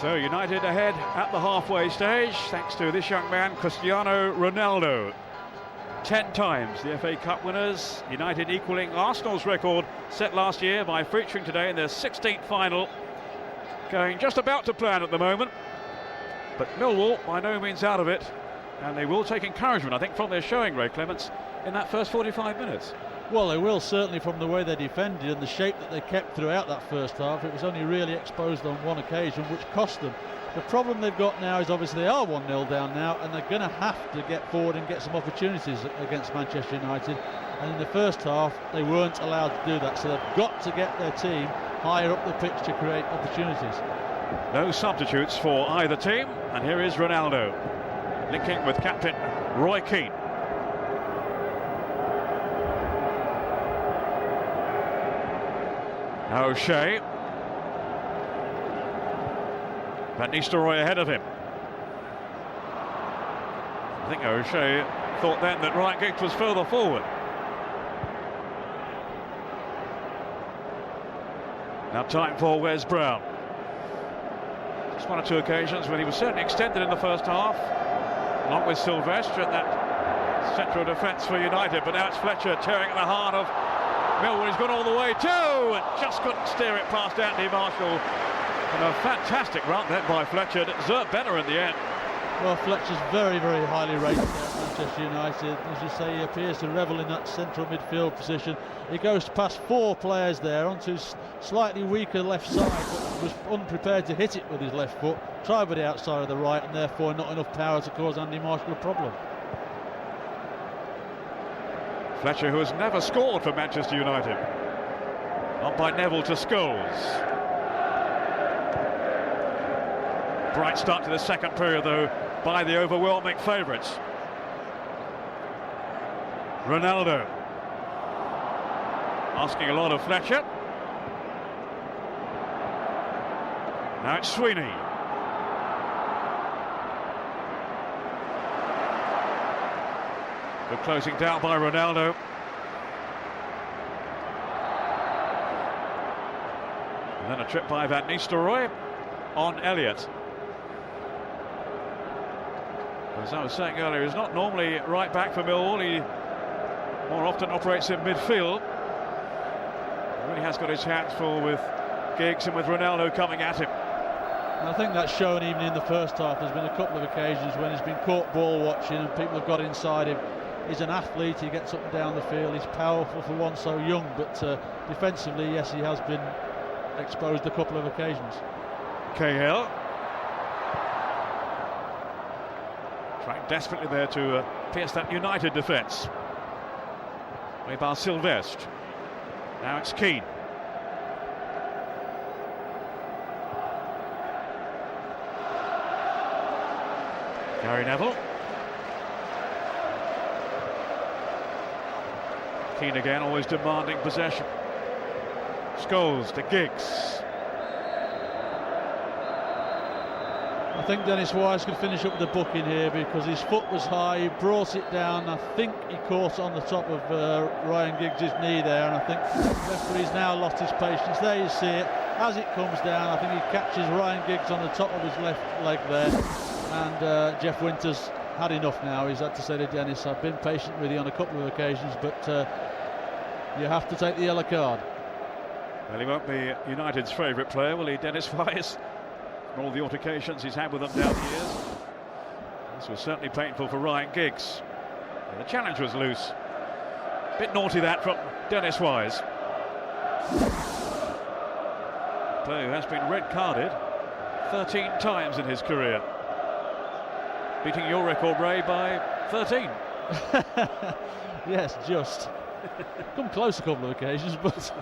So United ahead at the halfway stage, thanks to this young man, Cristiano Ronaldo. 10 times the FA Cup winners, United equaling Arsenal's record set last year by featuring today in their 16th final. Going just about to plan at the moment, but Millwall by no means out of it, and they will take encouragement, I think, from their showing, Ray Clements, in that first 45 minutes. Well, they will, certainly, from the way they defended and the shape that they kept throughout that first half. It was only really exposed on one occasion, which cost them. The problem they've got now is obviously they are 1-0 down now, and they're going to have to get forward and get some opportunities against Manchester United. And in the first half, they weren't allowed to do that, so they've got to get their team higher up the pitch to create opportunities. No substitutes for either team, and here is Ronaldo, linking with captain Roy Keane. O'Shea. Van Nistelrooy ahead of him. I think O'Shea thought then that Ryan Giggs was further forward. Now time for Wes Brown. Just one or two occasions when he was certainly extended in the first half, along with Sylvestre at that central defence for United, but now it's Fletcher tearing at the heart of Millwall. He's gone all the way too, and just couldn't steer it past Anthony Marshall. And a fantastic run then by Fletcher, deserved better in the end. Well, Fletcher's very, very highly rated at Manchester United. As you say, he appears to revel in that central midfield position. He goes past 4 players there onto his slightly weaker left side, but was unprepared to hit it with his left foot. Tried with the outside of the right, and therefore not enough power to cause Andy Marshall a problem. Fletcher, who has never scored for Manchester United. On by Neville to Scholes. Bright start to the second period, though, by the overwhelming favourites. Ronaldo asking a lot of Fletcher. Now it's Sweeney. Good closing down by Ronaldo. And then a trip by Van Nistelrooy on Elliott. As I was saying earlier, he's not normally right back for Millwall. He more often operates in midfield. He really has got his hands full with Giggs and with Ronaldo coming at him. And I think that's shown even in the first half. There's been a couple of occasions when he's been caught ball watching and people have got inside him. He's an athlete, he gets up and down the field, he's powerful for one so young, but defensively, yes, he has been exposed a couple of occasions. Cahill trying desperately there to pierce that United defence. Way by Sylvestre. Now it's Keane. Gary Neville. Keane again, always demanding possession. Scholes to Giggs. I think Dennis Wise could finish up the booking here because his foot was high, he brought it down. I think he caught on the top of Ryan Giggs' knee there, and I think the referee's now lost his patience. There you see it, as it comes down, I think he catches Ryan Giggs on the top of his left leg there, and Jeff Winters had enough now. He's had to say to Dennis, I've been patient with you on a couple of occasions, but you have to take the yellow card. Well, he won't be United's favourite player, will he, Dennis Wise? All the altercations he's had with them down the years. This was certainly painful for Ryan Giggs. And the challenge was loose. Bit naughty that from Dennis Wise. Player who has been red carded 13 times in his career. Beating your record, Ray, by 13. Yes, just. Come close a couple of occasions, but...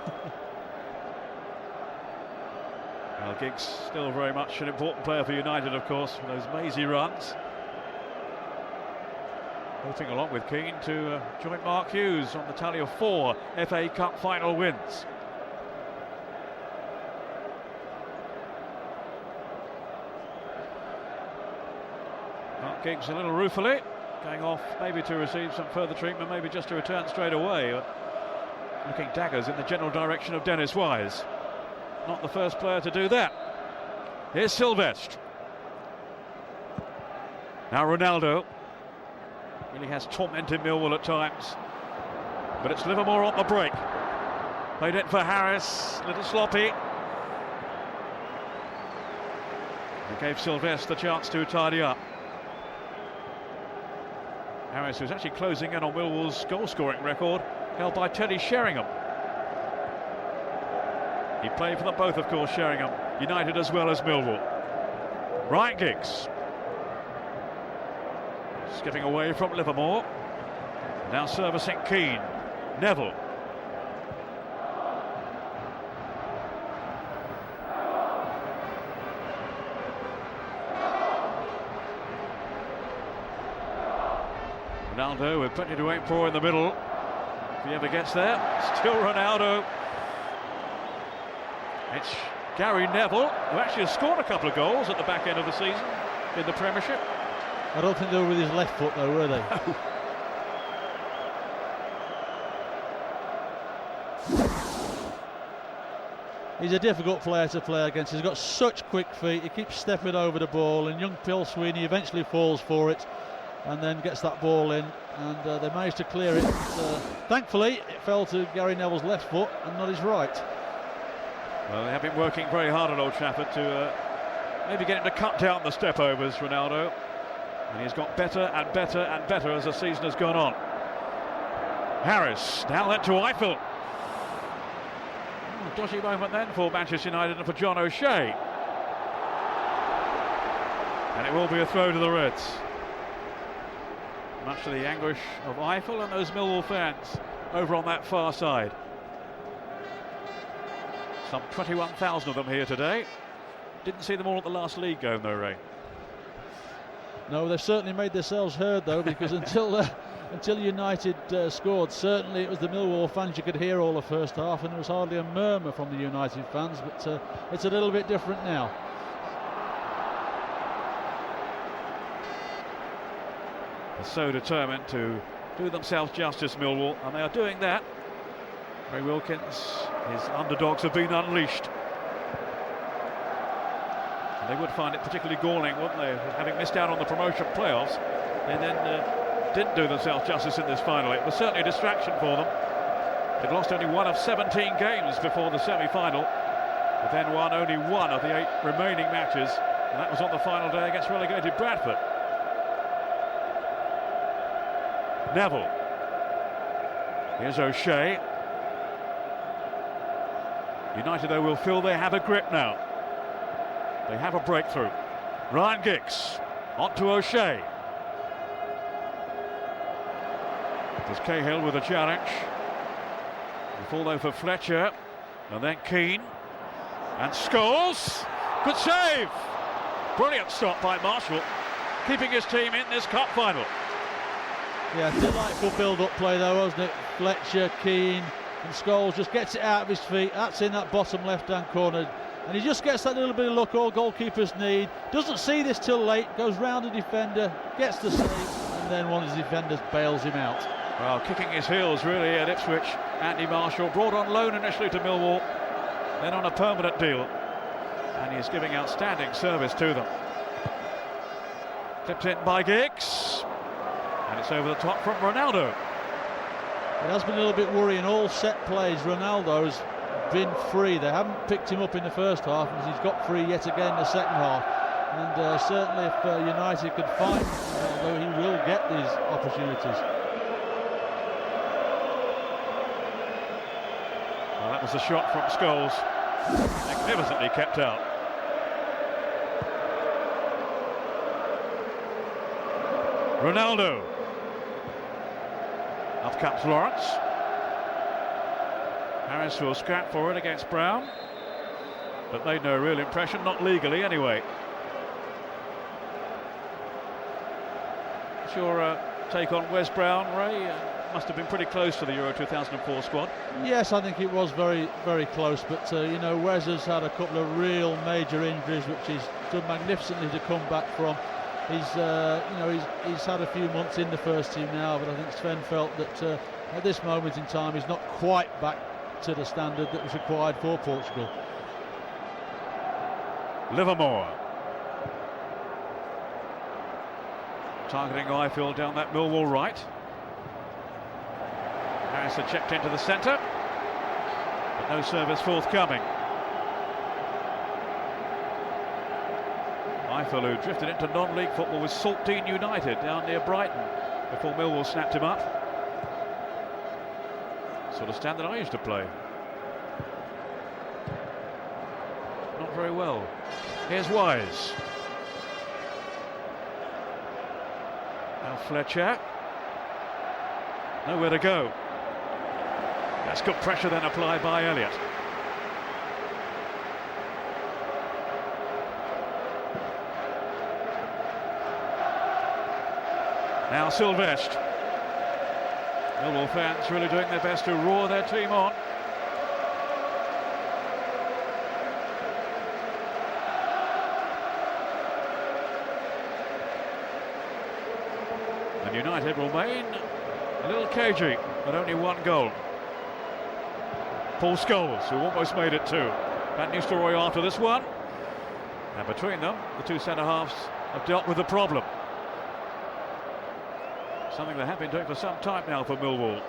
Well, Giggs still very much an important player for United, of course, for those mazy runs. Hoping along with Keane to join Mark Hughes on the tally of 4 FA Cup final wins. Mark Giggs a little ruefully, going off maybe to receive some further treatment, maybe just to return straight away. Looking daggers in the general direction of Dennis Wise. Not the first player to do that. Here's Sylvestre. Now Ronaldo. Really has tormented Millwall at times. But it's Livermore on the break. Played it for Harris, a little sloppy. He gave Sylvestre the chance to tidy up. Harris, who's actually closing in on Millwall's goal-scoring record, held by Teddy Sheringham. He played for them both, of course, Sheringham, United as well as Millwall. Ryan Giggs. Skipping away from Livermore. Now servicing Keane. Neville. Ronaldo with plenty to aim for in the middle. If he ever gets there, still Ronaldo. It's Gary Neville, who actually has scored a couple of goals at the back end of the season in the Premiership. I don't think they were with his left foot though, were they? He's a difficult player to play against. He's got such quick feet. He keeps stepping over the ball, and young Phil Sweeney eventually falls for it and then gets that ball in, and they managed to clear it. Thankfully, it fell to Gary Neville's left foot and not his right. Well, they have been working very hard at Old Trafford to maybe get him to cut down the step-overs, Ronaldo. And he's got better and better and better as the season has gone on. Harris, now that to Eiffel. Dodgy moment then for Manchester United and for John O'Shea. And it will be a throw to the Reds. Much to the anguish of Eiffel and those Millwall fans over on that far side. Some 21,000 of them here today. Didn't see them all at the last league game though, Ray. No, they've certainly made themselves heard though, because until United scored, certainly it was the Millwall fans. You could hear all the first half, and there was hardly a murmur from the United fans, but it's a little bit different now. They're so determined to do themselves justice, Millwall, and they are doing that. Ray Wilkins, his underdogs have been unleashed. And they would find it particularly galling, wouldn't they? Having missed out on the promotion playoffs, they then didn't do themselves justice in this final. It was certainly a distraction for them. They'd lost only one of 17 games before the semi-final, but then won only one of the 8 remaining matches, and that was on the final day against relegated Bradford. Neville. Here's O'Shea. United, though, will feel they have a grip now. They have a breakthrough. Ryan Giggs on to O'Shea. There's Cahill with a challenge. The fall though for Fletcher, and then Keane, and Scholes. Good save! Brilliant stop by Marshall, keeping his team in this cup final. Yeah, delightful build-up play though, wasn't it? Fletcher, Keane, and Scholes just gets it out of his feet. That's in that bottom left-hand corner. And he just gets that little bit of luck all goalkeepers need. Doesn't see this till late, goes round the defender, gets the save, and then one of his defenders bails him out. Well, kicking his heels really at Ipswich, Andy Marshall, brought on loan initially to Millwall, then on a permanent deal. And he's giving outstanding service to them. Clipped in by Giggs. And it's over the top from Ronaldo. It has been a little bit worrying. All set plays, Ronaldo's been free. They haven't picked him up in the first half, and he's got free yet again in the second half. And certainly if United could find Ronaldo, he will get these opportunities. Well, that was a shot from Scholes. Magnificently kept out. Ronaldo. Up comes Lawrence. Harris will scrap for it against Brown, but made no real impression, not legally anyway. What's your take on Wes Brown, Ray? Must have been pretty close to the Euro 2004 squad. Yes, I think it was very, very close, but you know, Wes has had a couple of real major injuries, which he's done magnificently to come back from. He's, you know, he's had a few months in the first team now, but I think Sven felt that at this moment in time he's not quite back to the standard that was required for Portugal. Livermore. Targeting Ifill down that Millwall right. Harrison checked into the centre, but no service forthcoming. Ifill, who drifted into non-league football with Saltdean United down near Brighton before Millwall snapped him up. Sort of stand that I used to play. Not very well. Here's Wise. Now Fletcher. Nowhere to go. That's good pressure then applied by Elliott. Now Sylvestre. Millwall fans really doing their best to roar their team on. And United remain a little cagey, but only one goal. Paul Scholes, who almost made it too. Van Nistelrooy after this one. And between them, the two centre-halves have dealt with the problem. Something they have been doing for some time now for Millwall,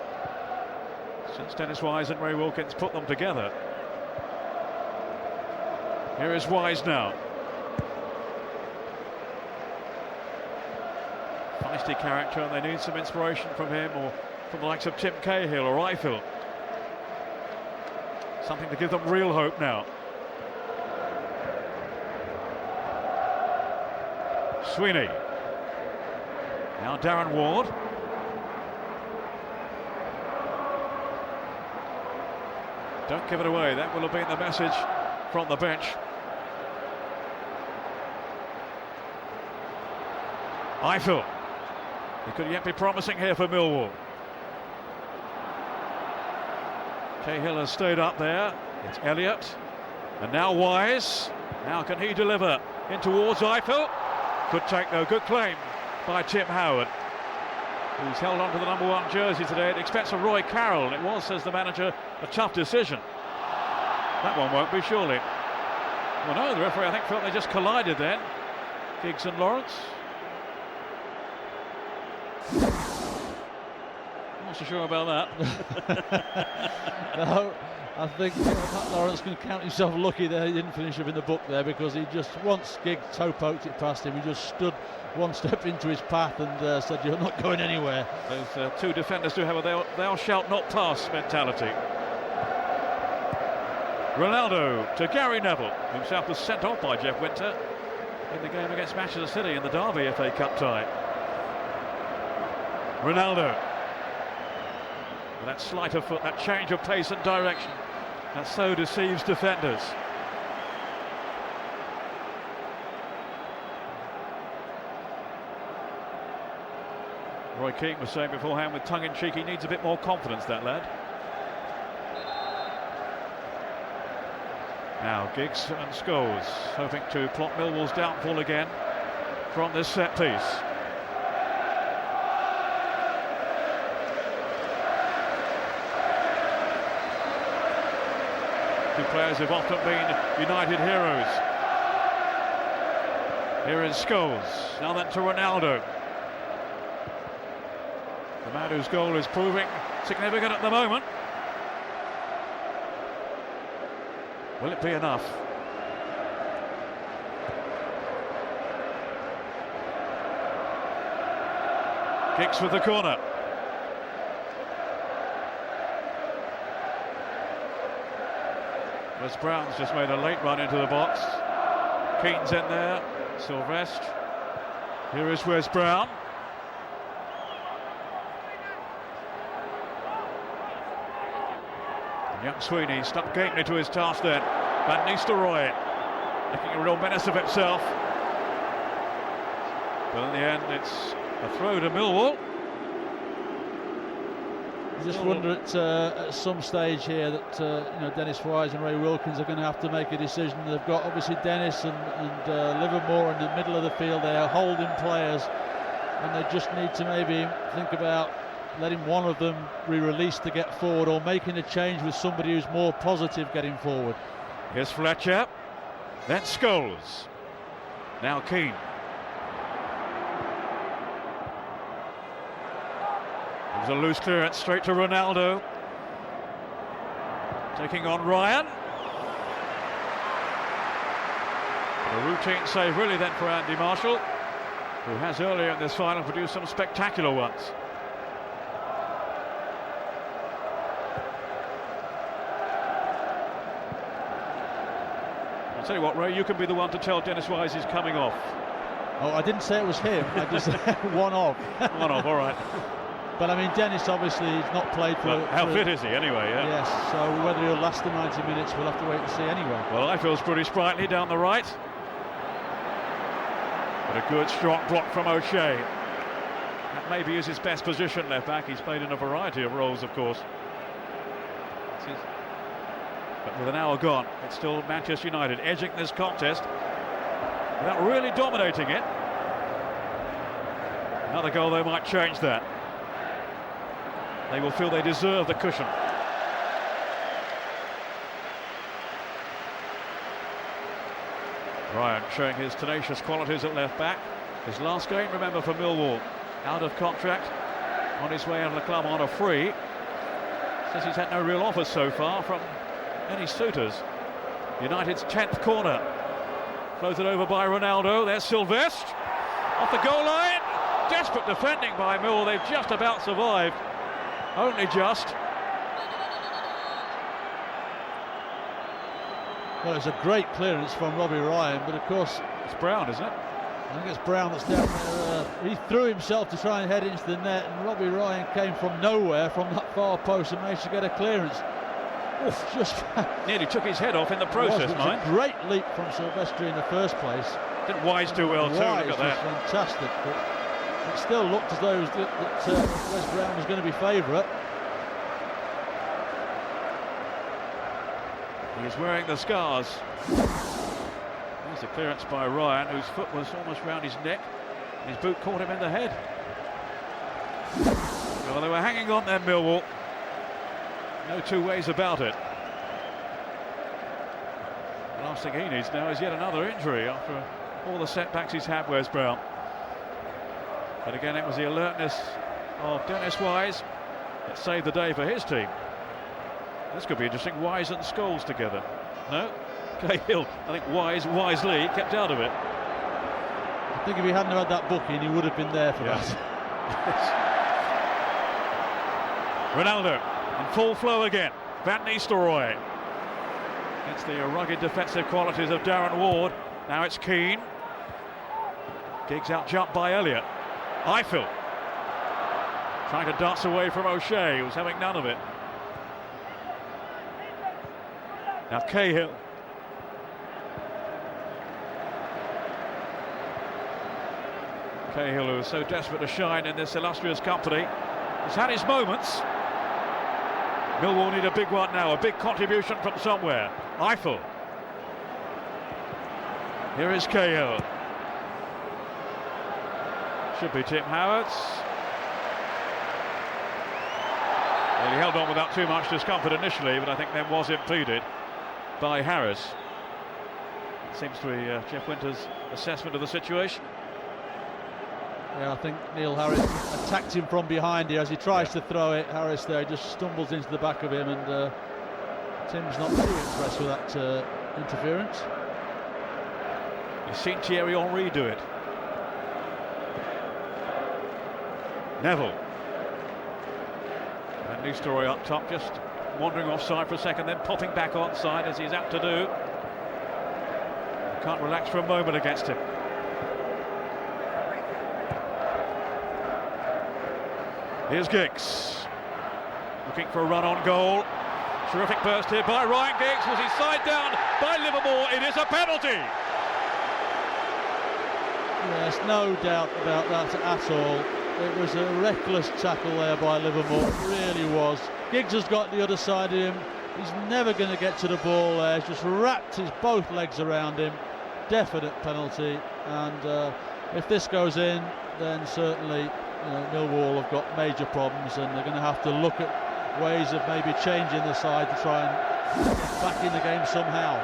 since Dennis Wise and Ray Wilkins put them together. Here is Wise now. Feisty character, and they need some inspiration from him, or from the likes of Tim Cahill or Ifill. Something to give them real hope now. Sweeney. Now Darren Ward. Don't give it away. That will have been the message from the bench. Ifill. He could yet be promising here for Millwall. Cahill has stayed up there. It's Elliott. And now Wise. Now can he deliver in towards Ifill? Good take though, good claim by Tim Howard, who's held on to the number 1 jersey today at the expense of Roy Carroll. And it was, says the manager, a tough decision. That one won't be, surely. Well, no, the referee, I think, felt they just collided then. Giggs and Lawrence. Not so sure about that. No, I think Matt Lawrence can count himself lucky there. He didn't finish up in the book there, because he just, once Giggs toe poked it past him, he just stood one step into his path and said, "You're not going anywhere." Those two defenders do have a thou shalt not pass mentality. Ronaldo to Gary Neville, himself was sent off by Jeff Winter in the game against Manchester City in the Derby FA Cup tie. Ronaldo. With that sleight of foot, that change of pace and direction, that so deceives defenders. Roy Keane was saying beforehand with tongue-in-cheek, he needs a bit more confidence, that lad. Now Giggs and Scholes hoping to plot Millwall's downfall again from this set piece. Two players have often been United heroes. Here is Scholes, now then to Ronaldo. The man whose goal is proving significant at the moment. Will it be enough? Giggs with the corner. Wes Brown's just made a late run into the box. Keane's in there. Sylvestre. Here is Wes Brown. Young Sweeney stuck gamely to his task then. Van Nistelrooy making a real menace of himself. But in the end, it's a throw to Millwall. I just wonder at some stage here that you know, Dennis Wise and Ray Wilkins are going to have to make a decision. They've got obviously Dennis and Livermore in the middle of the field there, holding players, and they just need to maybe think about letting one of them be released to get forward, or making a change with somebody who's more positive getting forward. Here's Fletcher. Then Scholes. Now Keane. It was a loose clearance straight to Ronaldo. Taking on Ryan. A routine save really then for Andy Marshall, who has earlier in this final produced some spectacular ones. I'll tell you what, Ray, you can be the one to tell Dennis Wise he's coming off. Oh, I didn't say it was him. I just said one off. One off, all right. But I mean, Dennis obviously he's not played for. Well, how fit is he anyway? Yeah. Yes. So whether he'll last the 90 minutes, we'll have to wait and see anyway. Well, I feels pretty sprightly down the right. But a good strong block from O'Shea. That maybe is his best position, left back. He's played in a variety of roles, of course. But with an hour gone, it's still Manchester United edging this contest without really dominating it. Another goal, they might change that. They will feel they deserve the cushion. Ryan showing his tenacious qualities at left back. His last game, remember, for Millwall, out of contract, on his way out of the club on a free. Says he's had no real offers so far from any suitors. United's 10th corner. Floated over by Ronaldo. There's Sylvestre off the goal line. Desperate defending by Millwall. They've just about survived. Only just. Well, it's a great clearance from Robbie Ryan, but of course It's Brown, isn't it? I think it's Brown that's down there. He threw himself to try and head into the net, and Robbie Ryan came from nowhere from that far post and managed to get a clearance. Oof, just nearly took his head off in the process, it was mind. a great leap from Sylvestre in the first place. Didn't Wise do well too, Wise look at that. was fantastic, but it still looked as though Wes Brown was going to be favourite. He's wearing the scars. There's a clearance by Ryan, whose foot was almost round his neck. His boot caught him in the head. Well, they were hanging on there, Millwall. No two ways about it. The last thing he needs now is yet another injury after all the setbacks he's had, Wes Brown. But again, it was the alertness of Dennis Wise that saved the day for his team. This could be interesting. Wise and Scholes together. No? Cahill, I think wisely kept out of it. I think if he hadn't had that booking, he would have been there for that. Ronaldo in full flow again. Van Nistelrooy. It's the rugged defensive qualities of Darren Ward. Now it's Keane. Giggs out jumped by Elliott. Eiffel trying to dance away from O'Shea, who was having none of it. Now Cahill. Cahill, who is so desperate to shine in this illustrious company, has had his moments. Millwall need a big one now, a big contribution from somewhere. Eiffel. Here is Cahill. Should be Tim Howard. Well, he held on without too much discomfort initially, but I think then was impeded by Harris. It seems to be Jeff Winter's assessment of the situation. Yeah, I think Neil Harris attacked him from behind here as he tries to throw it. Harris there just stumbles into the back of him, and Tim's not too impressed with that interference. You've seen Thierry Henry do it. Neville. And Nistelrooy up top, just wandering offside for a second, then popping back onside as he's apt to do. Can't relax for a moment against him. Here's Giggs, looking for a run on goal. Terrific burst here by Ryan Giggs. Was he side down by Livermore? It is a penalty. Yes, no doubt about that at all. It was a reckless tackle there by Livermore. It really was. Giggs has got the other side of him. He's never going to get to the ball there. He's just wrapped his both legs around him. Definite penalty. And if this goes in, then certainly Millwall have got major problems, and they're going to have to look at ways of maybe changing the side to try and get back in the game somehow.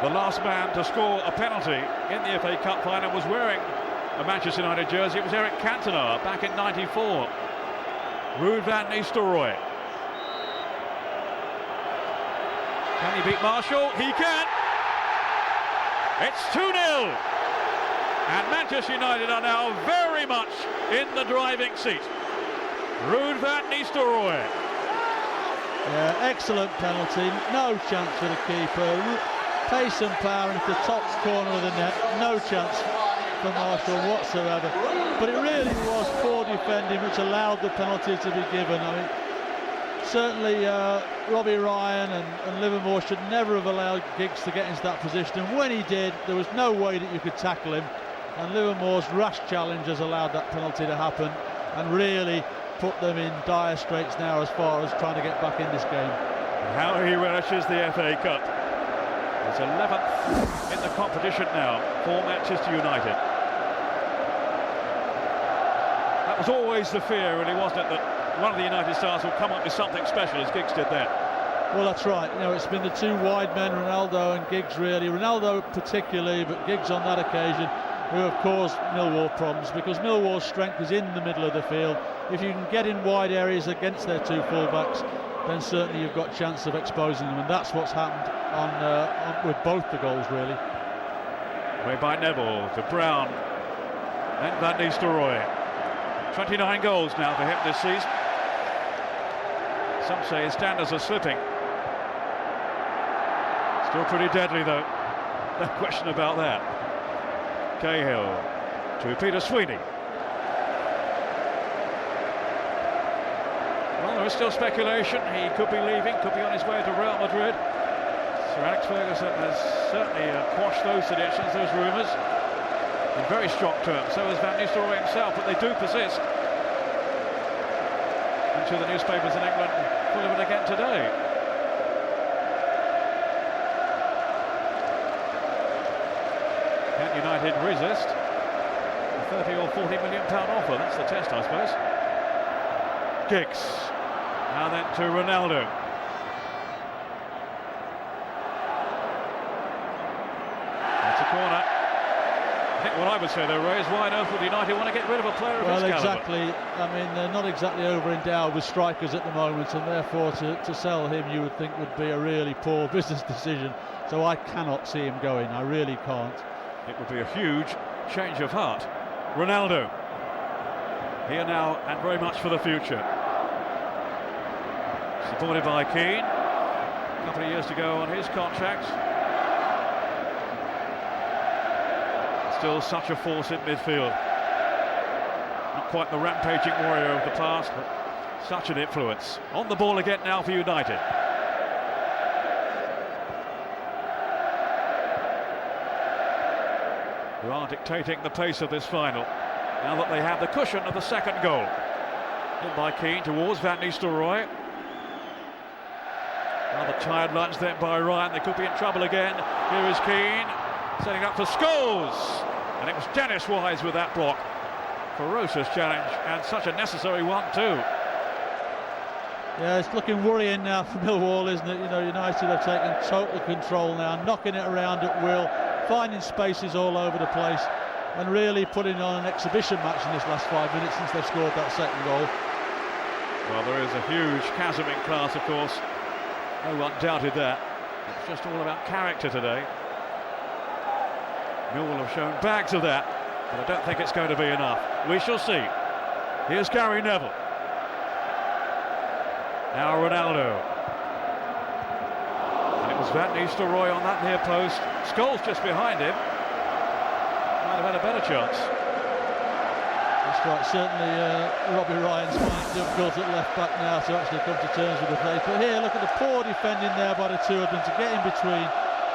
The last man to score a penalty in the FA Cup final was wearing a Manchester United jersey. It was Eric Cantona back in '94. Ruud van Nistelrooy. Can he beat Marshall? He can! It's 2-0! And Manchester United are now very much in the driving seat. Ruud van Nistelrooy. Yeah, excellent penalty. No chance for the keeper. Pace and power into the top corner of the net. No chance for Marshall whatsoever. But it really was poor defending which allowed the penalty to be given. I mean, certainly Robbie Ryan and Livermore should never have allowed Giggs to get into that position. And when he did, there was no way that you could tackle him. And Livermore's rash challenge has allowed that penalty to happen and really put them in dire straits now as far as trying to get back in this game. How he relishes the FA Cup. It's 11th in the competition now for Manchester United. That was always the fear, really, wasn't it, that one of the United stars will come up with something special, as Giggs did then. Well, that's right. You know, it's been the two wide men, Ronaldo and Giggs, really. Ronaldo particularly, but Giggs on that occasion, who have caused Millwall problems, because Millwall's strength is in the middle of the field. If you can get in wide areas against their two full-backs, then certainly you've got a chance of exposing them, and that's what's happened on with both the goals, really. Way by Neville to Brown, then Van Nistelrooy. 29 goals now for him this season. Some say his standards are slipping. Still pretty deadly, though. No question about that. Cahill to Peter Sweeney. Well, there is still speculation. He could be leaving, could be on his way to Real Madrid. Sir Alex Ferguson has certainly quashed those suggestions, those rumours, in very strong terms. So has Van Nistelrooy himself, but they do persist. I'm sure the newspapers in England full of it again today. Can United resist a 30 or 40 million pound offer? That's the test, I suppose. Giggs. Now then to Ronaldo. That's a corner. I think what I would say though, Ray, is why on earth would United want to get rid of a player of his calibre? Well, exactly. I mean, they're not exactly over-endowed with strikers at the moment, and therefore to sell him, you would think, would be a really poor business decision. So I cannot see him going. I really can't. It would be a huge change of heart. Ronaldo. Here now and very much for the future. Supported by Keane. A couple of years to go on his contract. Still such a force in midfield. Not quite the rampaging warrior of the past, but such an influence. On the ball again now for United. Who are dictating the pace of this final, now that they have the cushion of the second goal. In by Keane towards Van Nistelrooy. Rather tired lunge then by Ryan. They could be in trouble again. Here is Keane, setting up for Scholes. And it was Dennis Wise with that block. Ferocious challenge, and such a necessary one too. Yeah, it's looking worrying now for Millwall, isn't it? You know, United have taken total control now, knocking it around at will, finding spaces all over the place, and really putting on an exhibition match in this last 5 minutes since they've scored that second goal. Well, there is a huge chasm in class, of course. No one doubted that. It's just all about character today. Millwall have shown bags of that, but I don't think it's going to be enough. We shall see. Here's Gary Neville. Now Ronaldo. And it was Van Nistelrooy on that near post. Scholes just behind him. Might have had a better chance. That's right, certainly Robbie Ryan's finding it difficult at left back now to actually come to terms with the play. But here, look at the poor defending there by the two of them to get in between.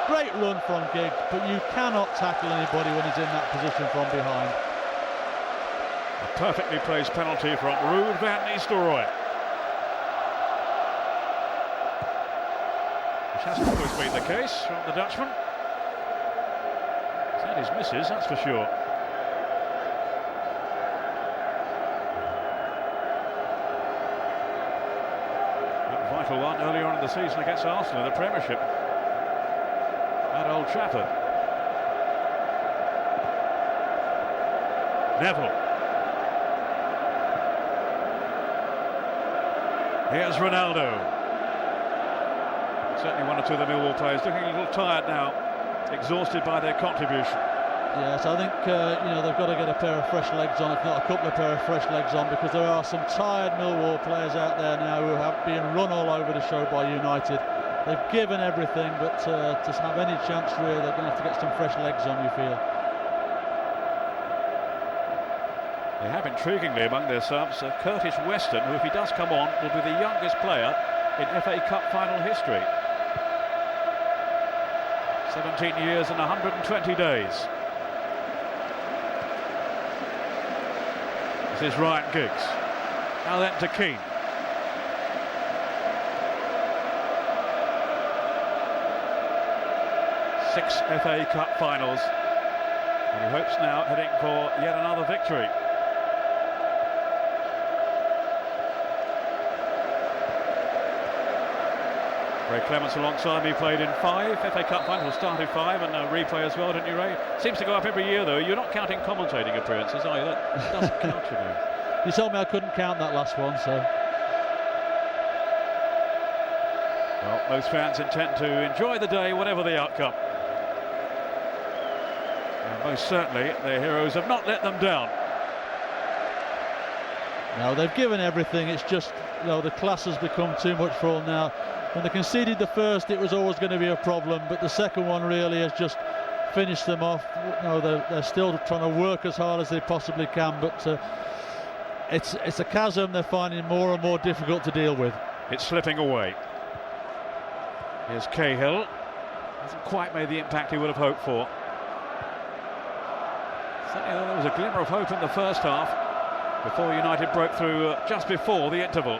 Great run from Giggs, but you cannot tackle anybody when he's in that position from behind. A perfectly placed penalty from Ruud van Nistelrooy. Which hasn't always been the case from the Dutchman. He's had his misses, that's for sure. That vital one earlier on in the season against Arsenal in the Premiership. Out Old Trafford. Neville. Here's Ronaldo. Certainly one or two of the Millwall players looking a little tired now, exhausted by their contribution. Yes, I think they've got to get a pair of fresh legs on, if not a couple of pair of fresh legs on, because there are some tired Millwall players out there now who have been run all over the show by United. They've given everything, but to have any chance really, they're going to have to get some fresh legs on, you feel. They have intriguingly among their subs Curtis Weston, who if he does come on will be the youngest player in FA Cup final history. 17 years and 120 days. This is Ryan Giggs. Now then to Keane. Six FA Cup finals, and he hopes now heading for yet another victory. Ray Clements alongside me played in 5 FA Cup finals, started 5 and a replay as well, didn't you, Ray? Seems to go up every year though. You're not counting commentating appearances, are you? That doesn't count, you know. You told me I couldn't count that last one, so. Well, most fans intend to enjoy the day, whatever the outcome. And most certainly, their heroes have not let them down. No, they've given everything. It's just, the class has become too much for them now. When they conceded the first, it was always going to be a problem, but the second one really has just finished them off. They're still trying to work as hard as they possibly can, but it's a chasm they're finding more and more difficult to deal with. It's slipping away. Here's Cahill. Hasn't quite made the impact he would have hoped for. Certainly there was a glimmer of hope in the first half before United broke through just before the interval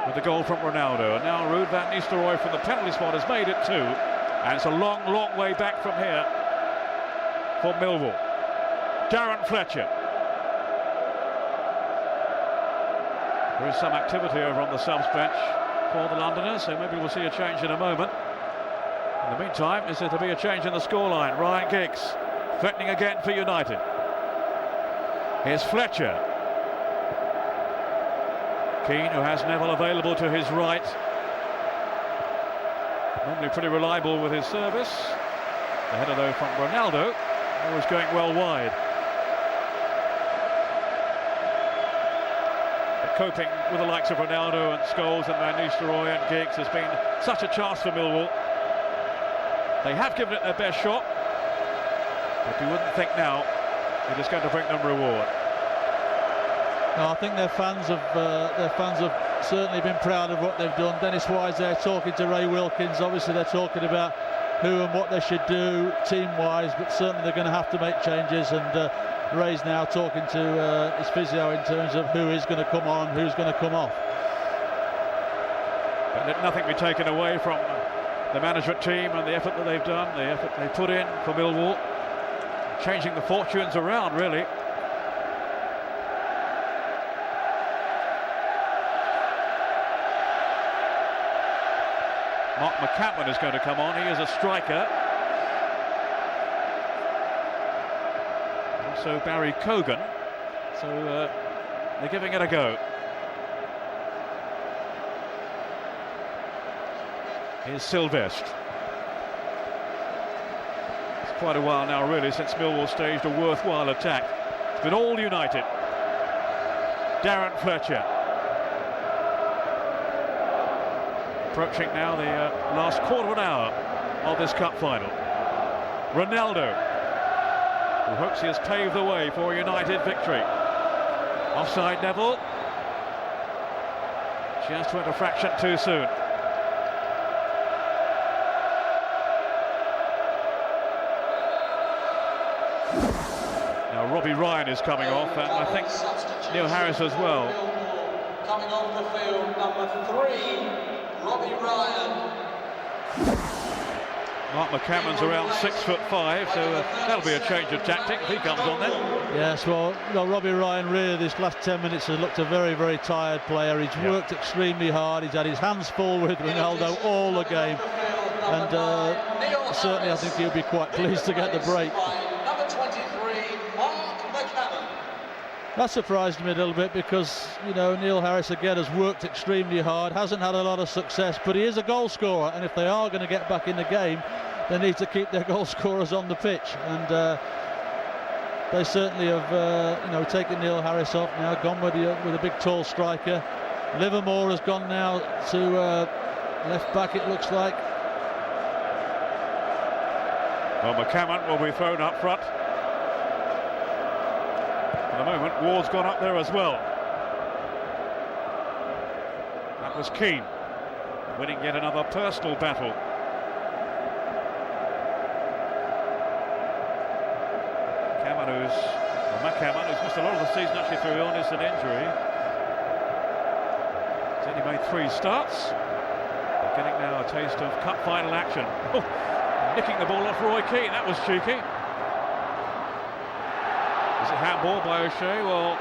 with the goal from Ronaldo. And now Ruud van Nistelrooy from the penalty spot has made it 2, and it's a long, long way back from here for Millwall. Darren Fletcher. There is some activity over on the subs bench for the Londoners, so maybe we'll see a change in a moment. In the meantime, is there to be a change in the scoreline? Ryan Giggs threatening again for United. Here's Fletcher. Keane, who has Neville available to his right. Normally pretty reliable with his service. The header though from Ronaldo, always going well wide. But coping with the likes of Ronaldo and Scholes and Van Nistelrooy and Giggs has been such a chance for Millwall. They have given it their best shot, but you wouldn't think now it is going to bring them reward. No, I think their fans have certainly been proud of what they've done. Dennis Wise there talking to Ray Wilkins. Obviously they're talking about who and what they should do team-wise, but certainly they're going to have to make changes. And Ray's now talking to his physio in terms of who is going to come on, who's going to come off. But let nothing be taken away from the management team and the effort that they've done, the effort they put in for Millwall, changing the fortunes around really. Mark McCammon is going to come on. He is a striker. Also Barry Cogan. So they're giving it a go. Here's Sylvestre. It's quite a while now really since Millwall staged a worthwhile attack. It's been all United. Darren Fletcher. Approaching now the last quarter of an hour of this cup final. Ronaldo, who hopes he has paved the way for a United victory. Offside Neville. Just went a fraction too soon. Now Robbie Ryan is coming off, and I think Neil Harris as well. Coming off the field, number 3. Robbie Ryan. Mark McCammon's around 6'5", so that'll be a change of tactic if he comes on then. Yes, well, Robbie Ryan really this last 10 minutes has looked a very, very tired player. He's worked extremely hard. He's had his hands full with Ronaldo all the game. And certainly I think he'll be quite pleased to get the break. Number 23, Mark McCammon. That surprised me a little bit because, you know, Neil Harris again has worked extremely hard, hasn't had a lot of success, but he is a goal scorer, and if they are going to get back in the game, they need to keep their goal scorers on the pitch. And they certainly have, you know, taken Neil Harris off now, gone with a big tall striker. Livermore has gone now to left back, it looks like. Well, McCammon will be thrown up front. For the moment, Ward's gone up there as well. That was Keane, winning yet another personal battle. McCammon, who's missed a lot of the season actually through illness and injury. He's only made 3 starts. They're getting now a taste of cup final action. Oh, nicking the ball off Roy Keane, that was cheeky. Is it handball by O'Shea? Well,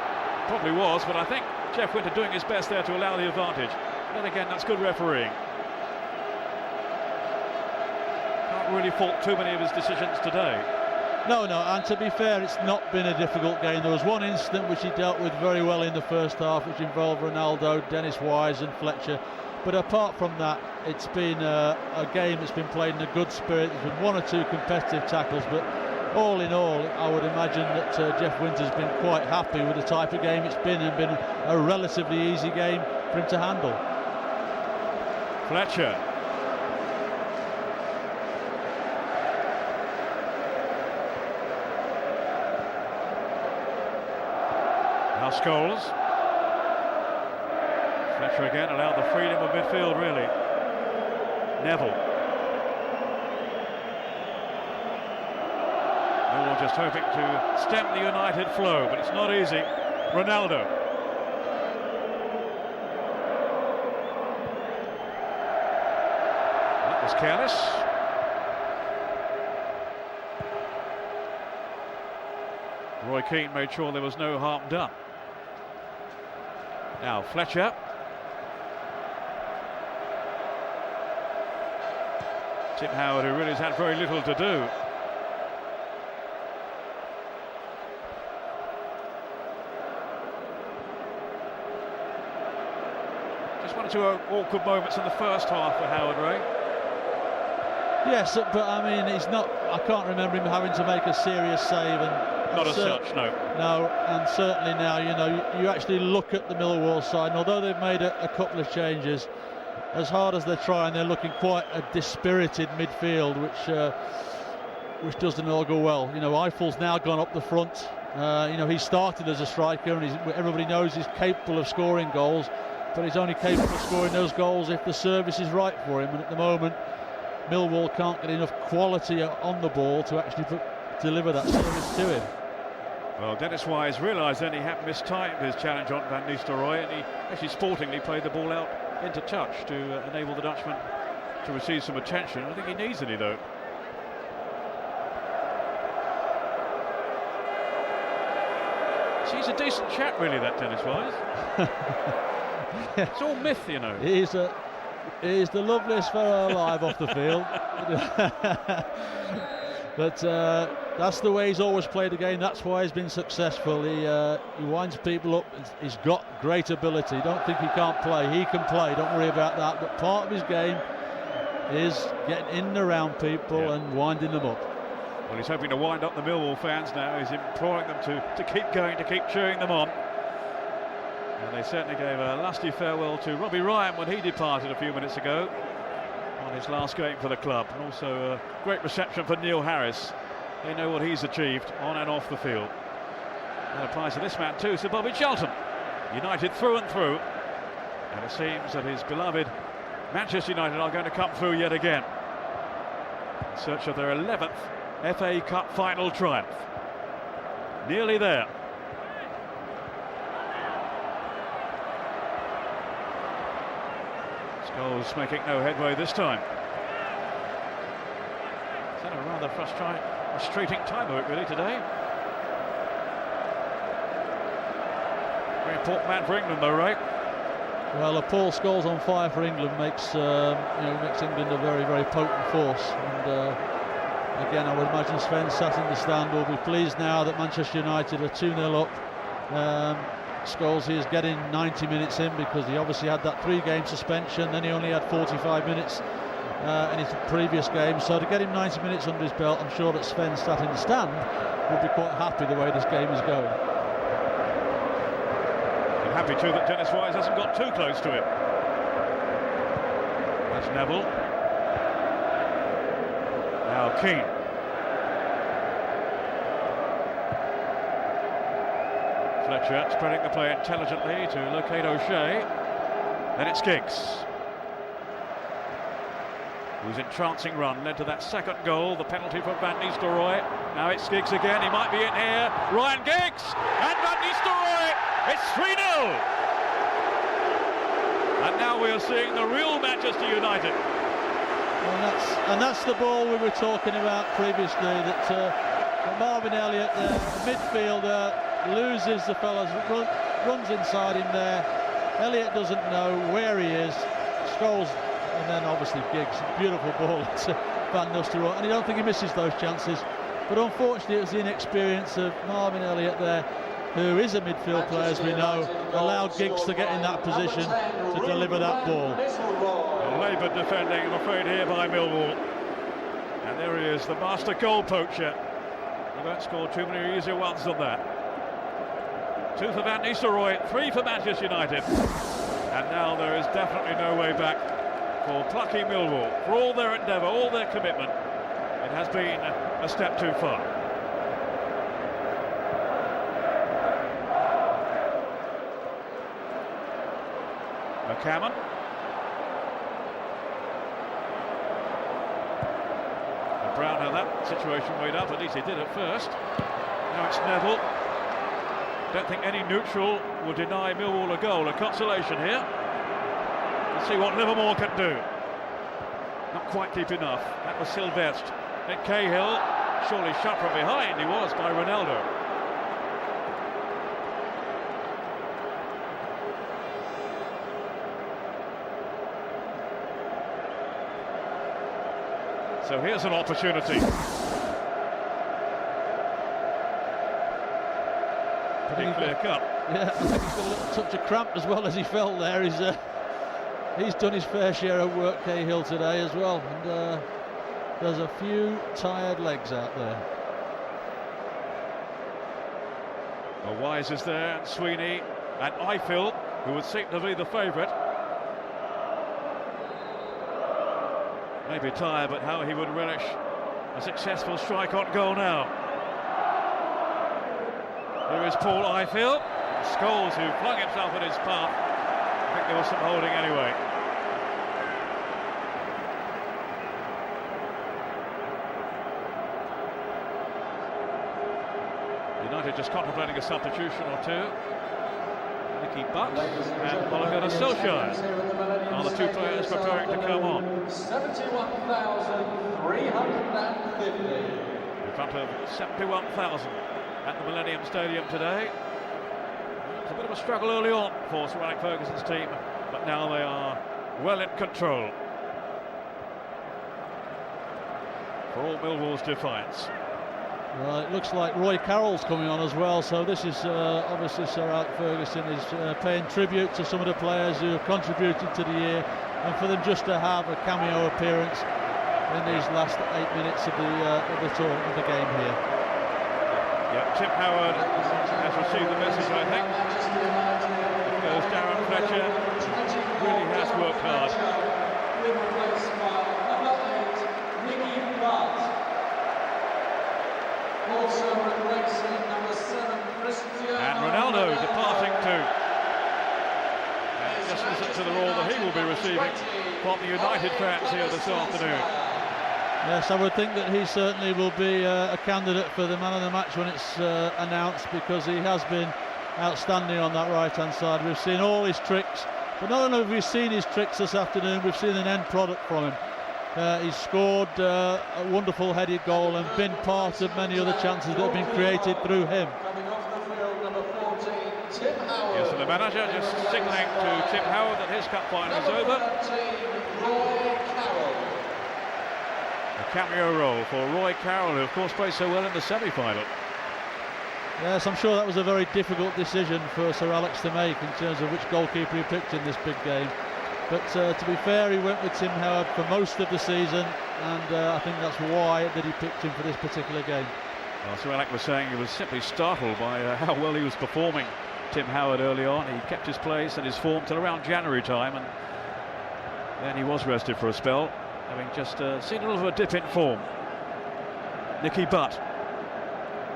probably was, but I think Jeff Winter doing his best there to allow the advantage. Then again, that's good refereeing. Can't really fault too many of his decisions today. No, and to be fair, it's not been a difficult game. There was one incident which he dealt with very well in the first half, which involved Ronaldo, Dennis Wise and Fletcher. But apart from that, it's been a game that's been played in a good spirit. There's been 1 or 2 competitive tackles, but all in all, I would imagine that Jeff Winter's been quite happy with the type of game it's been, and been a relatively easy game for him to handle. Fletcher. Now Scholes. Fletcher again allowed the freedom of midfield, really. Neville. Millwall just hoping to stem the United flow, but it's not easy. Ronaldo. That was careless. Roy Keane made sure there was no harm done. Now Fletcher. Tim Howard, who really has had very little to do. Just 1 or 2 awkward moments in the first half for Howard, Ray. Yes, but I mean, he's not. I can't remember him having to make a serious save, and not as such, no. No, and certainly now, you know, you actually look at the Millwall side, and although they've made a couple of changes, as hard as they're trying, they're looking quite a dispirited midfield, which doesn't all go well. You know, Eiffel's now gone up the front. You know, he started as a striker, and everybody knows he's capable of scoring goals, but he's only capable of scoring those goals if the service is right for him. And at the moment, Millwall can't get enough quality on the ball to actually deliver that service to him. Well, Dennis Wise realised then he had mistimed his challenge on Van Nistelrooy, and he actually sportingly played the ball out into touch to enable the Dutchman to receive some attention. I think he needs any, though. He's a decent chap, really, that Dennis Wise. It's all myth, you know. He's the loveliest fellow alive off the field. But that's the way he's always played the game. That's why he's been successful. He winds people up. He's got great ability. Don't think he can't play. He can play. Don't worry about that. But part of his game is getting in and around people and winding them up. Well, he's hoping to wind up the Millwall fans now. He's imploring them to keep going, to keep cheering them on. And they certainly gave a lusty farewell to Robbie Ryan when he departed a few minutes ago on his last game for the club. And also a great reception for Neil Harris. They know what he's achieved on and off the field. That applies to this man too, Sir Bobby Charlton. United through and through. And it seems that his beloved Manchester United are going to come through yet again in search of their 11th FA Cup final triumph. Nearly there. Scholes making no headway this time. It's had a rather frustrating time of it really today. Very important man for England though, Ray. Well, Paul Scholes on fire for England makes makes England a very, very potent force. And again, I would imagine Sven sat in the stand will be pleased now that Manchester United are 2-0 up. Scholes is getting 90 minutes in because he obviously had that 3-game suspension, then he only had 45 minutes in his previous game. So to get him 90 minutes under his belt, I'm sure that Sven sat in the stand will be quite happy the way this game is going. And happy too that Dennis Wise hasn't got too close to him. That's Neville. Now Keane. Fletcher spreading the play intelligently to locate O'Shea. Then it's Giggs, whose entrancing run led to that second goal, the penalty from Van Nistelrooy. Now it's Giggs again, he might be in here. Ryan Giggs and Van Nistelrooy, it's 3-0. And now we are seeing the real Manchester United. And that's the ball we were talking about previously, that Marvin Elliott, the midfielder, loses the fellas, runs inside him there. Elliott doesn't know where he is. Scholes, and then obviously Giggs, beautiful ball to Van Nistelrooy, and I don't think he misses those chances. But unfortunately, it was the inexperience of Marvin Elliott there, who is a midfield player, as we know, allowed Giggs to get in that position to deliver that ball. Laboured defending, I'm afraid, here by Millwall. And there he is, the master goal poacher. They won't score too many easier ones than that. 2 for Van Nistelrooy, 3 for Manchester United. And now there is definitely no way back for plucky Millwall. For all their endeavour, all their commitment, it has been a step too far. McCammon. And Brown had that situation weighed up, at least he did at first. Now it's Neville. Don't think any neutral will deny Millwall a goal, a consolation here. Let's see what Livermore can do. Not quite deep enough. That was Sylvestre. Then Cahill, surely shot from behind. He was by Ronaldo. So here's an opportunity. Pretty clear cut. Yeah, I think he's got a little touch of cramp as well as he fell there. He's done his fair share of work, Cahill, today as well. And there's a few tired legs out there. Well, Wise is there, and Sweeney, and Eiffel, who would seem to be the favourite. Maybe tired, but how he would relish a successful strike on goal now. There is Paul Eiffel. Scholes, who flung himself in his path. I think there was some holding anyway. United just contemplating a substitution or two. Nicky Butt and Ole Gunnar Solskjaer are the 2 players preparing to come on. 71,350. In front of 71,000 at the Millennium Stadium today. It's a bit of a struggle early on for Sir Alex Ferguson's team, but now they are well in control. For all Millwall's defiance. Well, it looks like Roy Carroll's coming on as well, so this is obviously Sir Alex Ferguson is paying tribute to some of the players who have contributed to the year, and for them just to have a cameo appearance in these last 8 minutes of the game here. Yeah, Tim Howard has received the message, I think. There goes Darren Fletcher. Really has worked hard. And Ronaldo departing too. And just listen to the roar that he will be receiving from the United fans here this afternoon. Yes, I would think that he certainly will be a candidate for the man of the match when it's announced, because he has been outstanding on that right-hand side. We've seen all his tricks, but not only have we seen his tricks this afternoon, we've seen an end product from him. He's scored a wonderful headed goal and been part of many other chances that have been created through him. Coming off the field, number 14, Tim Howard. Yes, and the manager just signalling to Tim Howard that his cup final is over. Number 13, Roy Carroll. A cameo role for Roy Carroll, who of course played so well in the semi-final. Yes, I'm sure that was a very difficult decision for Sir Alex to make in terms of which goalkeeper he picked in this big game. But to be fair, he went with Tim Howard for most of the season, and I think that's why that he picked him for this particular game. Well, Sir Alex was saying he was simply startled by how well he was performing, Tim Howard, early on. He kept his place and his form till around January time, and then he was rested for a spell, having just seen a little of a dip in form. Nicky Butt.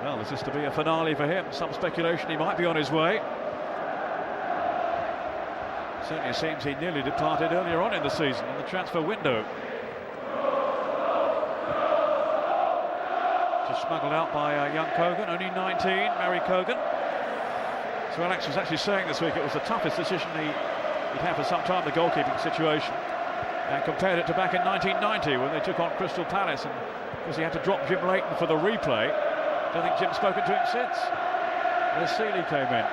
Well, this is to be a finale for him. Some speculation he might be on his way. Certainly seems he nearly departed earlier on in the season, in the transfer window. Just smuggled out by young Cogan, only 19, Mary Cogan. So Alex was actually saying this week it was the toughest decision he'd had for some time, the goalkeeping situation, and compared it to back in 1990 when they took on Crystal Palace, and because he had to drop Jim Leighton for the replay. Don't think Jim's spoken to him since. Where Seeley came in.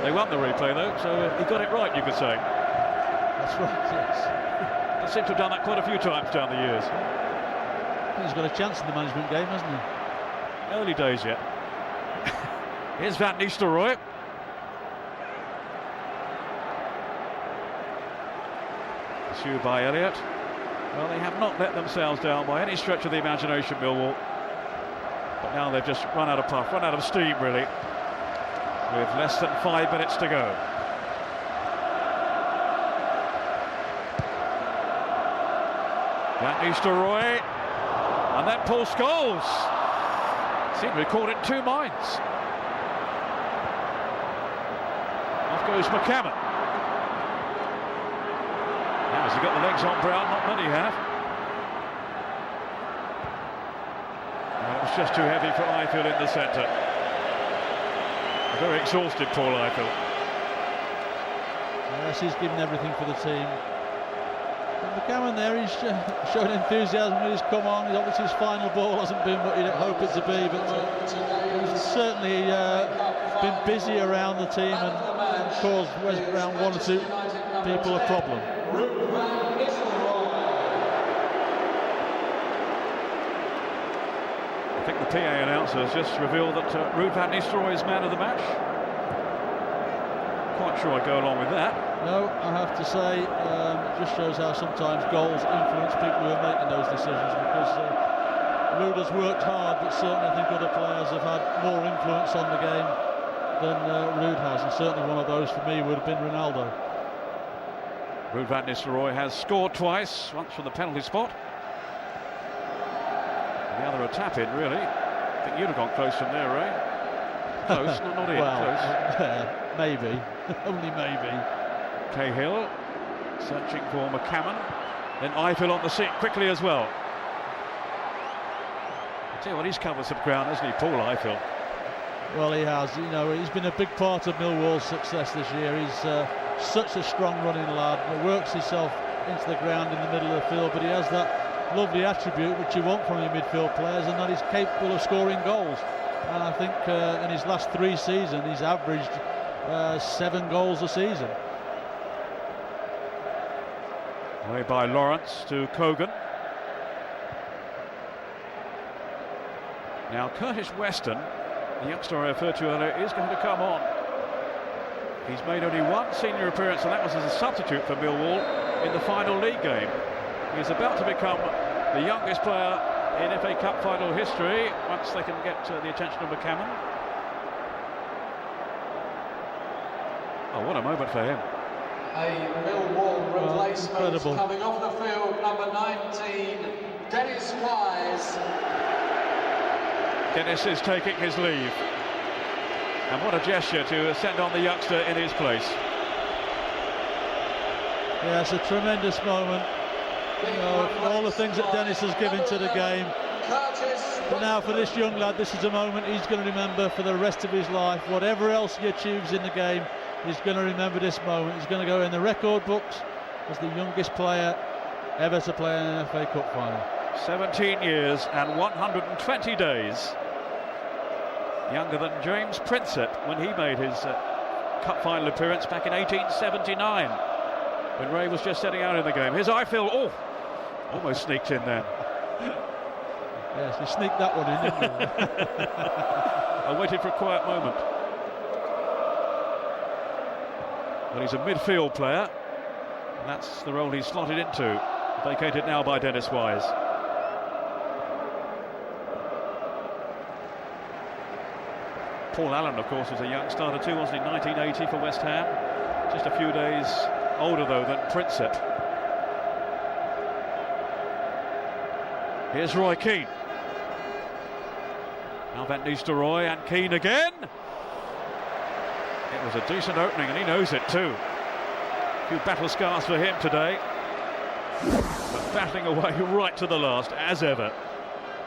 They won the replay though, so he got it right, you could say. That's right, yes. They seem to have done that quite a few times down the years. I think he's got a chance in the management game, hasn't he? Early days yet. Here's Van Nistelrooy. Pursued by Elliott. Well, they have not let themselves down by any stretch of the imagination, Millwall. But now they've just run out of puff, run out of steam, really, with less than 5 minutes to go. Van Nistelrooy, and then Paul Scholes. Seemed to be caught in two minds. Off goes McCammon. Now, has he got the legs on Brown? Not many have. And it was just too heavy for Ifill in the centre. Very exhausted, Paul Ifill. Yes, he's given everything for the team. And McCammon there, he's shown enthusiasm when he's come on. Obviously his final ball hasn't been what you'd hope it to be, but he's certainly been busy around the team and caused West Brown one or two people a problem. I think the PA announcer has just revealed that Ruud van Nistelrooy is man of the match. Quite sure I go along with that. No, I have to say, it just shows how sometimes goals influence people who are making those decisions, because Ruud has worked hard, but certainly I think other players have had more influence on the game than Ruud has, and certainly one of those for me would have been Ronaldo. Ruud van Nistelrooy has scored twice, once from the penalty spot. The other a tap in, really. I think you'd have gone close from there, Ray. Close, not in, well, close. Maybe, only maybe. Cahill searching for McCammon. Then Ifill on the seat quickly as well. I tell you what, he's covered some ground, hasn't he, Paul Ifill? Well, he has. You know, he's been a big part of Millwall's success this year. He's such a strong running lad. He works himself into the ground in the middle of the field, but he has that lovely attribute which you want from your midfield players, and that he's capable of scoring goals. And I think in his last 3 seasons he's averaged 7 goals a season. Away by Lawrence to Cogan. Now Curtis Weston, the youngster I referred to earlier, is going to come on. He's made only 1 senior appearance, and that was as a substitute for Millwall in the final league game. He's about to become the youngest player in FA Cup final history once they can get the attention of McCammon. Oh, what a moment for him. A Millwall replacement incredible. Coming off the field, number 19, Dennis Wise. Dennis is taking his leave. And what a gesture to send on the youngster in his place. Yeah, it's a tremendous moment. You know, all the things that Dennis has given to the game. But now for this young lad, this is a moment he's going to remember for the rest of his life. Whatever else he achieves in the game, he's going to remember this moment. He's going to go in the record books as the youngest player ever to play in an FA Cup final. 17 years and 120 days. younger than James Prinsep when he made his cup final appearance back in 1879, when Ray was just setting out in the game. Here's Ifill, oh, almost sneaked in there. Yes, he sneaked that one in, didn't he? I waited for a quiet moment. Well, he's a midfield player, and that's the role he's slotted into, vacated now by Dennis Wise. Paul Allen, of course, was a young starter too, wasn't he? 1980 for West Ham. Just a few days older, though, than Prinsep. Here's Roy Keane. Now Van Nistelrooy and Keane again. It was a decent opening, and he knows it too. A few battle scars for him today, but battling away right to the last, as ever.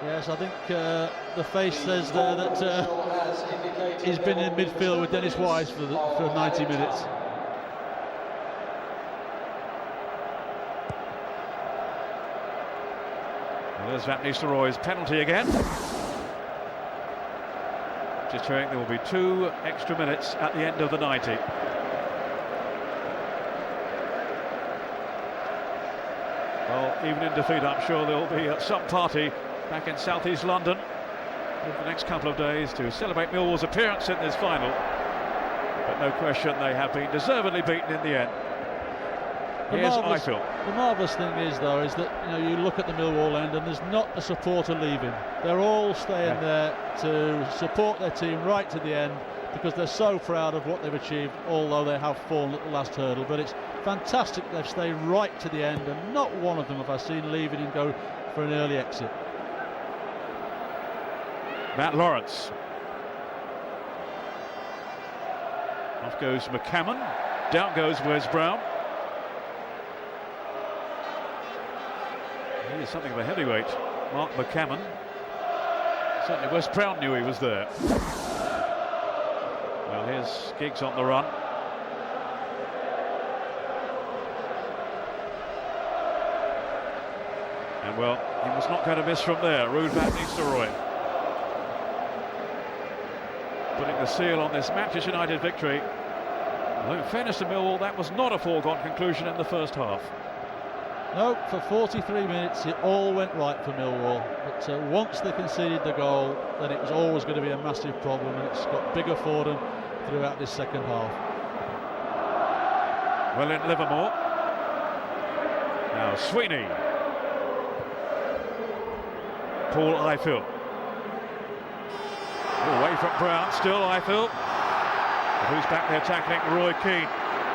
Yes, I think the face says there that he's been in midfield with Dennis Wise for 90 minutes. Well, there's Van Nistelrooy's penalty again. Just showing there will be 2 extra minutes at the end of the 90. Well, even in defeat, I'm sure there will be some party back in southeast London over the next couple of days to celebrate Millwall's appearance in this final. But no question, they have been deservedly beaten in the end. Here's Ifill. The marvellous thing is, though, is that you look at the Millwall end and there's not a supporter leaving. They're all staying there to support their team right to the end, because they're so proud of what they've achieved, although they have fallen at the last hurdle. But it's fantastic they've stayed right to the end, and not one of them have I seen leaving and go for an early exit. Matt Lawrence. Off goes McCammon. Down goes Wes Brown. He is something of a heavyweight, Mark McCammon. Certainly Wes Brown knew he was there. Well, here's Giggs on the run. And well, he was not going to miss from there. Ruud van Nistelrooy putting the seal on this Manchester United victory. Although in fairness to Millwall, that was not a foregone conclusion in the first half. No, for 43 minutes it all went right for Millwall, but once they conceded the goal, then it was always going to be a massive problem, and it's got bigger for them throughout this second half. Well, in Livermore. Now Sweeney. Paul Ifill. Away from Brown, still Ifill. Who's back there tackling Roy Keane?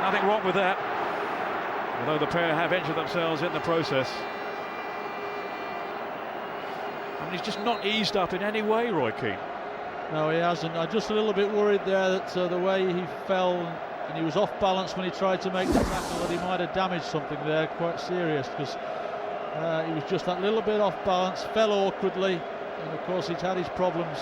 Nothing wrong with that, although the pair have injured themselves in the process. I mean, he's just not eased up in any way, Roy Keane. No, he hasn't. I'm just a little bit worried there that the way he fell, and he was off balance when he tried to make the tackle, that he might have damaged something there, quite serious, because he was just that little bit off balance, fell awkwardly, and of course he's had his problems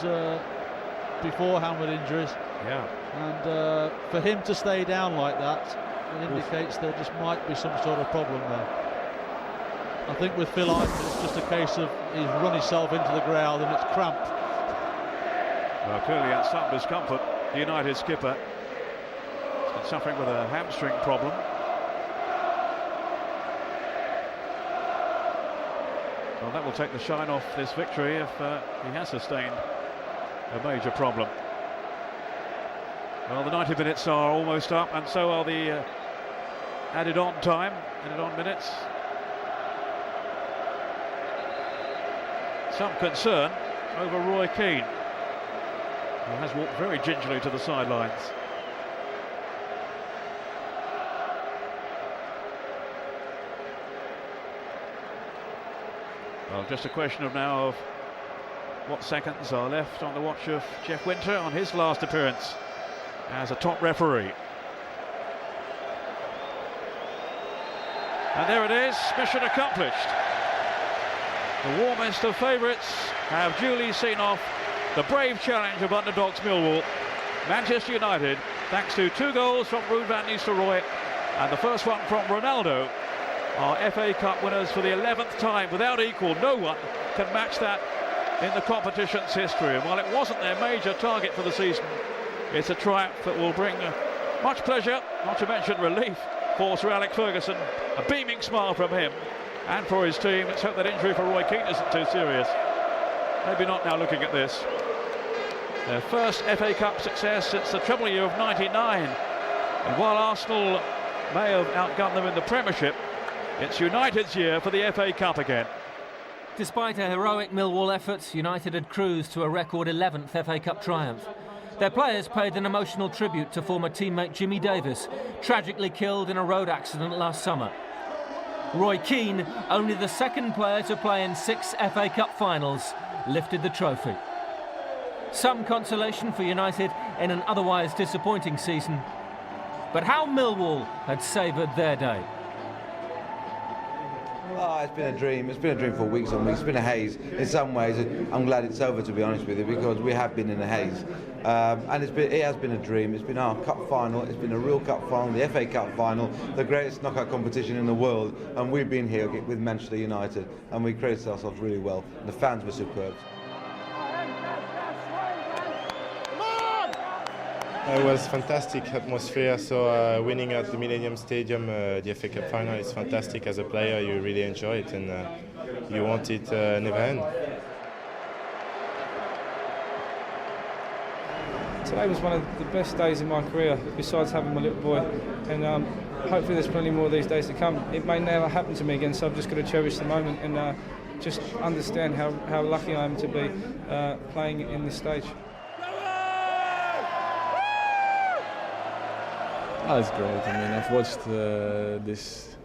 beforehand with injuries. Yeah. And for him to stay down like that, it indicates there just might be some sort of problem there. I think with Phil Ifill, it's just a case of he's run himself into the ground and it's cramped. Well, clearly at some discomfort, the United skipper has been suffering with a hamstring problem. Well, that will take the shine off this victory if he has sustained a major problem. Well, the 90 minutes are almost up, and so are the added on minutes. Some concern over Roy Keane, who has walked very gingerly to the sidelines. Well, just a question of now of what seconds are left on the watch of Jeff Winter on his last appearance as a top referee. And there it is, mission accomplished. The warmest of favourites have duly seen off the brave challenge of underdogs Millwall. Manchester United, thanks to 2 goals from Ruud van Nistelrooy and the first one from Ronaldo, are FA Cup winners for the 11th time without equal. No one can match that in the competition's history, and while it wasn't their major target for the season, it's a triumph that will bring much pleasure, not to mention relief, for Sir Alex Ferguson. A beaming smile from him and for his team. Let's hope that injury for Roy Keane isn't too serious. Maybe not now looking at this. Their first FA Cup success since the treble year of '99. And while Arsenal may have outgunned them in the Premiership, it's United's year for the FA Cup again. Despite a heroic Millwall effort, United had cruised to a record 11th FA Cup triumph. Their players paid an emotional tribute to former teammate Jimmy Davis, tragically killed in a road accident last summer. Roy Keane, only the second player to play in 6 FA Cup finals, lifted the trophy. Some consolation for United in an otherwise disappointing season. But how Millwall had savoured their day. Oh, it's been a dream. It's been a dream for weeks on weeks. It's been a haze. In some ways, I'm glad it's over, to be honest with you, because we have been in a haze. And it has been a dream. It's been our cup final. It's been a real cup final, the FA Cup final, the greatest knockout competition in the world. And we've been here with Manchester United, and we created ourselves really well. And the fans were superb. It was fantastic atmosphere, so winning at the Millennium Stadium, the FA Cup final, is fantastic. As a player, you really enjoy it, and you want it never end. Today was one of the best days in my career, besides having my little boy, and hopefully there's plenty more of these days to come. It may never happen to me again, so I've just got to cherish the moment and just understand how lucky I am to be playing in this stage. Oh, it's great. I mean, I've watched this,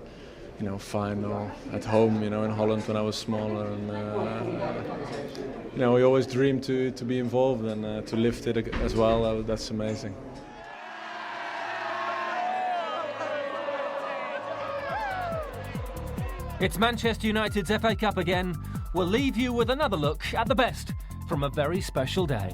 final at home, in Holland when I was smaller, and we always dreamed to be involved and to lift it as well. That's amazing. It's Manchester United's FA Cup again. We'll leave you with another look at the best from a very special day.